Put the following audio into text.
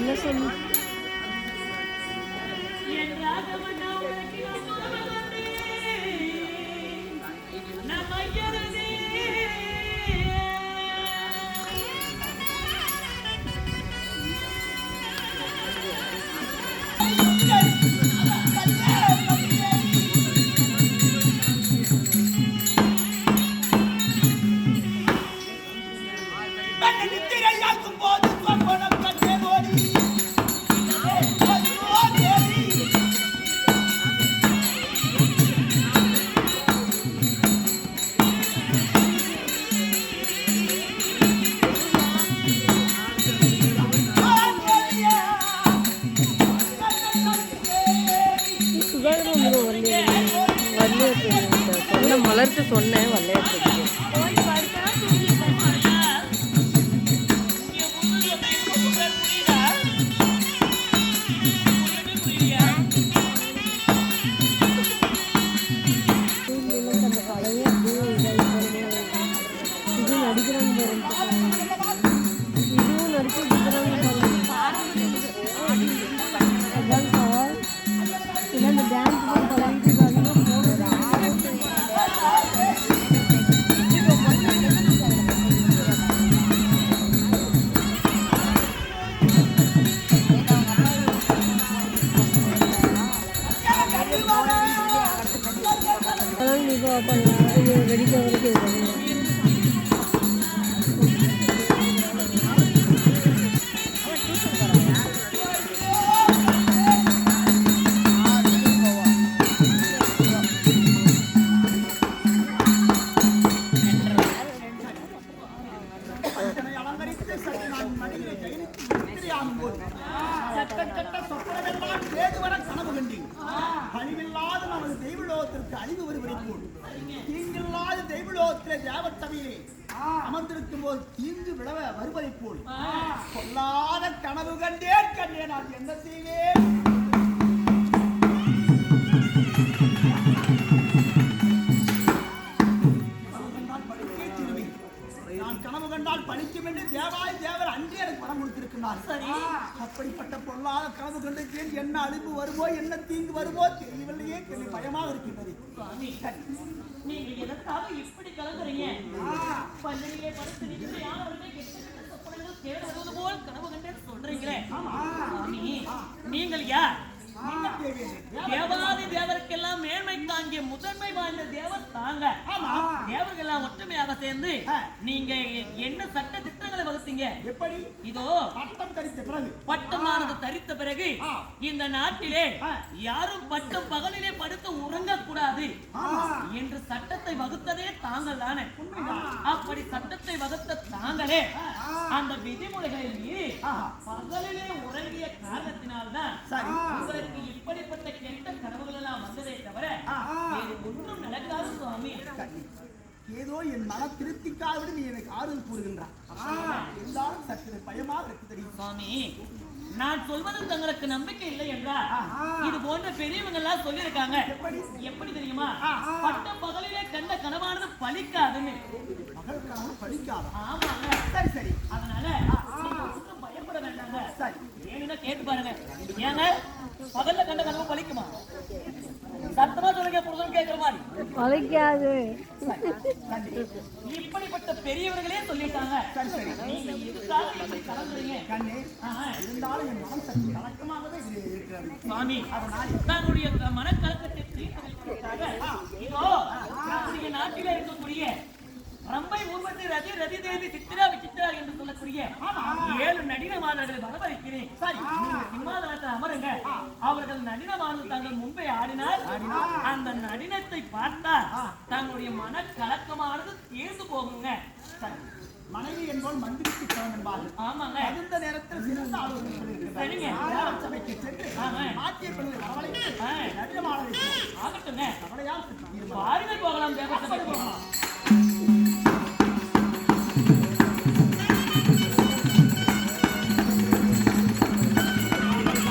என்ன சொல்லு மலர்த்து சொன்னேன் விளையாட்டு வெடிக்க வரைக்கும் அமர்ந்திருக்கும் போது தீங்கு விழவ வருவதை போல் சொல்லாத கனவு கண்டேன் கண்டே நான் என்ன செய்வேன்? நான் கனவு கண்டால் பழிக்கும் என்று தேவாய் தேவர் அன்றே எனக்கு பணம் கொடுத்திருக்கிறார். சரி, அப்படிப்பட்ட பொருளாத கனவு கண்டிருக்கேன். என்ன அழிவு வருமோ, என்ன தீங்கு வருமோ தெரியவில்லையே. எனக்கு பயமாக இருக்கின்றது. நீங்க எதற்காக இப்படி கலங்குறீங்க? பள்ளியிலே படுத்து நிச்சயானவர்களே கெட்ட சொப்பனங்கள் தேட வருவது போல் கனவு கண்டேன்னு சொல்றீங்களே. நீங்கள் யார்? தேவாதி தேவருக்கெல்லாம் மேன்மை தாங்கிய முதன்மை வாய்ந்த தேவர் தாங்க. தேவர்கள் எல்லாம் ஒற்றுமையாக சேர்ந்து நீங்க என்ன சட்ட திட்டங்களை வகுத்தீங்க? எப்படி? இதோ பட்டம் தரித்த பிறகு, பட்டமானது தரித்த பிறகு இந்த நாட்டிலே யாரும் பட்டம் பகலிலே படுத்து உறங்க கூடாது என்று சட்டத்தை வகுத்ததே தாங்கள் தானே. அப்படி சட்டத்தை வகுத்த தாங்களே அந்த விதிமுறைகளில் மீறி பகலிலே உறங்கிய காரணத்தினால்தான் உங்களுக்கு இப்படிப்பட்ட கெட்ட கனவுகள் எல்லாம் வந்ததே தவிர வேறு ஒன்றும் நடக்காது சுவாமி. ஏதோ என் மன திருப்திக்காக நீ எனக்கு ஆறுதல் கூறுகின்றார். எல்லாரும் சற்று பயமாக இருக்கு தெரியும் சுவாமி. நான் சொல்வது தங்களுக்கு நம்பிக்கை இல்லை என்றால் இது போன்ற பெரியவங்க எல்லாம் சொல்லியிருக்காங்க. எப்படி தெரியுமா? பட்டம் பகலிலே கண்ட கனவானது பலிக்காதுன்னு. பகல் கனவு பலிக்காது? ஆமாங்க. சரி சரி. அதனால பயப்பட வேண்டாங்க. சரி, ஏன்னா கேட்டு பாருங்க. ஏங்க பகல்ல கண்ட கனவு பலிக்குமா? சத்தமா சொல்லுங்க, புருஷன் கேட்கிற மாதிரி. பலிக்காது. இப்படிப்பட்ட பெரியவர்களே சொல்லிட்டாங்க. சரி சரி. நீங்க எதுக்காக இப்படி கலந்துறீங்க? கண்ணே, இருந்தாலும் என் மனம் சற்று கலக்கமாகவே இருக்கிறது சுவாமி. அதனால் தன்னுடைய மனக்கலக்கத்தை தீர்த்து வைப்பதற்காக இதோ நம்முடைய நாட்டில இருக்கக்கூடிய ரம்பை ஊர்வசி ரதி ரதி தேவி சித்திரா விசித்திரா என்று சொல்லக்கூடிய 7 நடினமானவர்களை வரவழைக்கிறேன். சிம்மாதனத்தில் அமருங்க. அவர்கள் நடினமானது தங்கள் முன்பே ஆடினால் அந்த நடினத்தை பார்த்தால் தங்களுடைய மனக்கலக்கமானது தீர்ந்து போகுங்க. மனைவி என்போல் மந்திரிக்கு சமம் என்பார்கள். ஆமாங்க. அந்த நேரத்தில் சிறந்த ஆலோசனை சரிங்க. சபைக்கு சென்று மாத்திய பெண்களை வரவழைத்து நடினமானதை ஆகட்டுங்க. அவளையால் பாருங்கள் போகலாம்.